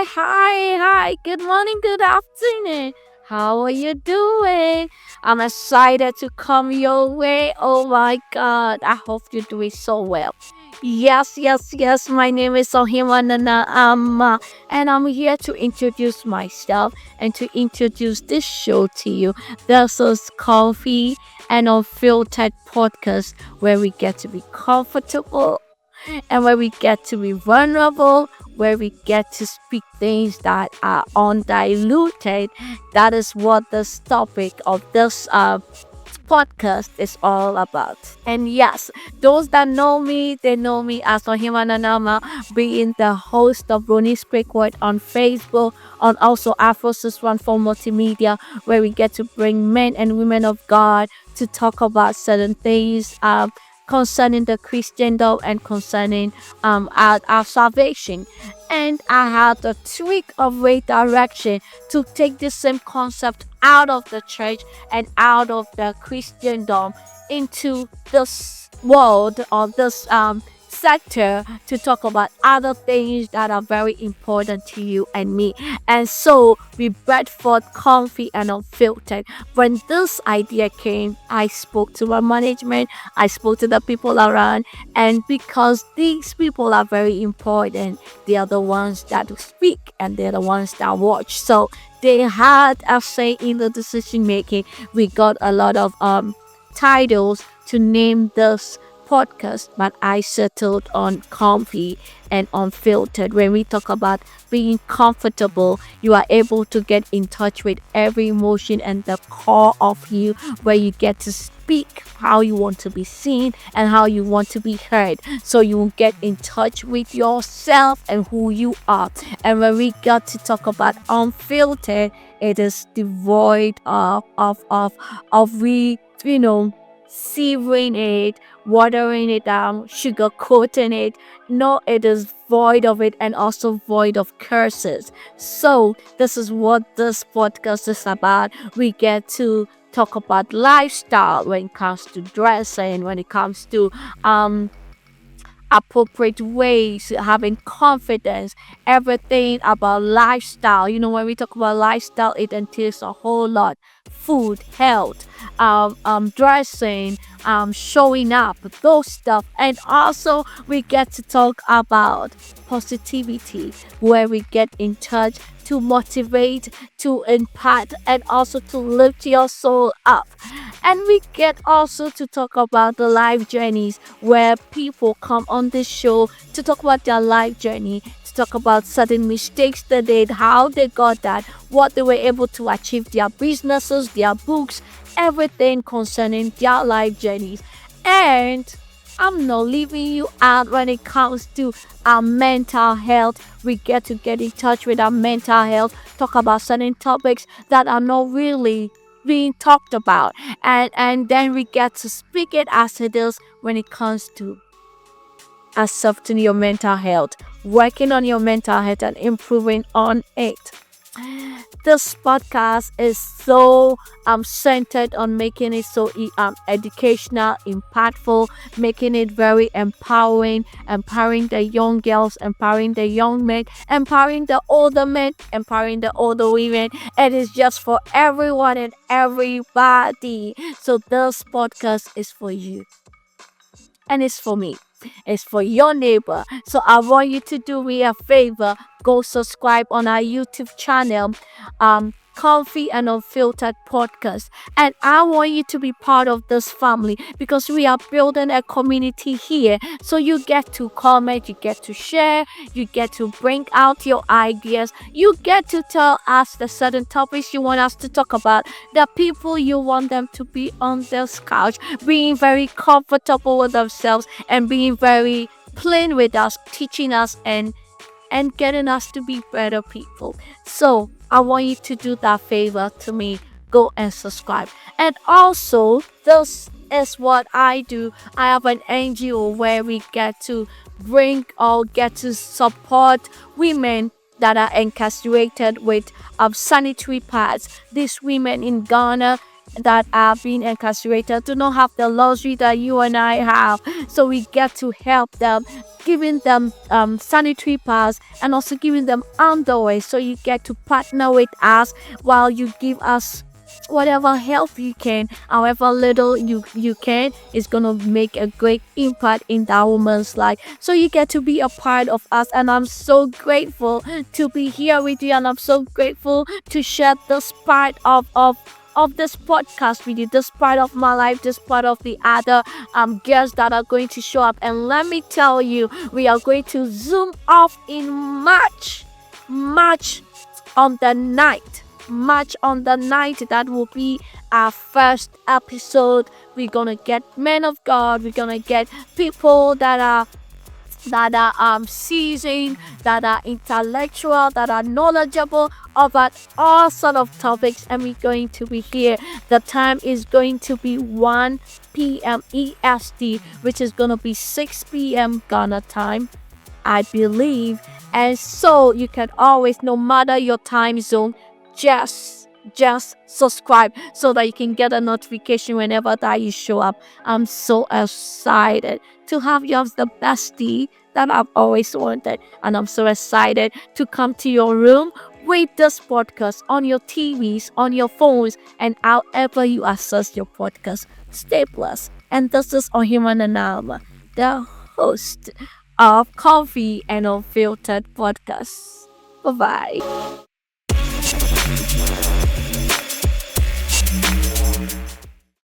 Hi. Good morning, good afternoon. How are you doing? I'm excited to come your way. Oh my God. I hope you're doing so well. Yes. My name is Ohimanana and I'm here to introduce myself and to introduce this show to you. This is Coffee and Unfiltered podcast where we get to be comfortable and where we get to be vulnerable, where we get to speak things that are undiluted. That is what this topic of this podcast is all about. And yes, those that know me, they know me as Ohimananama, being the host of Ronnie's Quick Word on Facebook, on also Afrosis One for Multimedia, where we get to bring men and women of God to talk about certain things concerning the Christendom and concerning our salvation. And I had a tweak of redirection to take the same concept out of the church and out of the Christendom into this world or this sector to talk about other things that are very important to you and me. And so we brought forth Comfy and Unfiltered. When this idea came, I spoke to my management, I spoke to the people around, and because these people are very important, they are the ones that speak and they're the ones that watch. So they had a say in the decision making. We got a lot of titles to name this podcast, but I settled on Comfy and Unfiltered. When we talk about being comfortable, you are able to get in touch with every emotion and the core of you, where you get to speak how you want to be seen and how you want to be heard. So you will get in touch with yourself and who you are. And when we got to talk about Unfiltered, it is devoid of we, severing it, watering it down, sugar coating it. No, it is void of it and also void of curses. So this is what this podcast is about. We get to talk about lifestyle when it comes to dressing, when it comes to appropriate ways, having confidence, everything about lifestyle. When we talk about lifestyle, it entails a whole lot: food, health, dressing, showing up, those stuff. And also, we get to talk about positivity, where we get in touch to motivate, to impact, and also to lift your soul up. And we get also to talk about the life journeys, where people come on this show to talk about their life journey, to talk about certain mistakes they did, how they got that, what they were able to achieve, their businesses, their books, everything concerning their life journeys. And I'm not leaving you out when it comes to our mental health. We get in touch with our mental health, talk about certain topics that are not really being talked about, and then we get to speak it as it is when it comes to accepting your mental health, working on your mental health and improving on it. This podcast is so centered on making it so educational, impactful, making it very empowering the young girls, empowering the young men, empowering the older men, empowering the older women. It is just for everyone and everybody. So this podcast is for you and it's for me. It's for your neighbor. So I want you to do me a favor. Go subscribe on our YouTube channel, Comfy and Unfiltered Podcast. And I want you to be part of this family because we are building a community here. So you get to comment, you get to share, you get to bring out your ideas, you get to tell us the certain topics you want us to talk about, the people you want them to be on this couch, being very comfortable with themselves and being very plain with us, teaching us and getting us to be better people. So I want you to do that favor to me. Go and subscribe. And also, this is what I do. I have an NGO where we get to bring or get to support women that are incarcerated with sanitary pads. These women in Ghana, that are being incarcerated do not have the luxury that you and I have. So we get to help them, giving them sanitary pads and also giving them underwear. So you get to partner with us while you give us whatever help you can, however little you can, is gonna make a great impact in that woman's life. So you get to be a part of us, and I'm so grateful to be here with you, and I'm so grateful to share this part of this podcast with you, this part of my life, this part of the other guests that are going to show up. And let me tell you, we are going to zoom off in March on the night. March on the night, that will be our first episode. We're gonna get men of God, we're gonna get people that are seasoned, that are intellectual, that are knowledgeable about all sort of topics, and we're going to be here. The time is going to be 1 p.m. EST, which is gonna be 6 p.m. Ghana time, I believe. And so you can always, no matter your time zone, just subscribe so that you can get a notification whenever that you show up. I'm so excited to have you as the bestie that I've always wanted, and I'm so excited to come to your room with this podcast on your TVs, on your phones, and however you access your podcast. Stay blessed. And this is Ohiman Anama, the host of Coffee and Unfiltered podcast. Bye bye.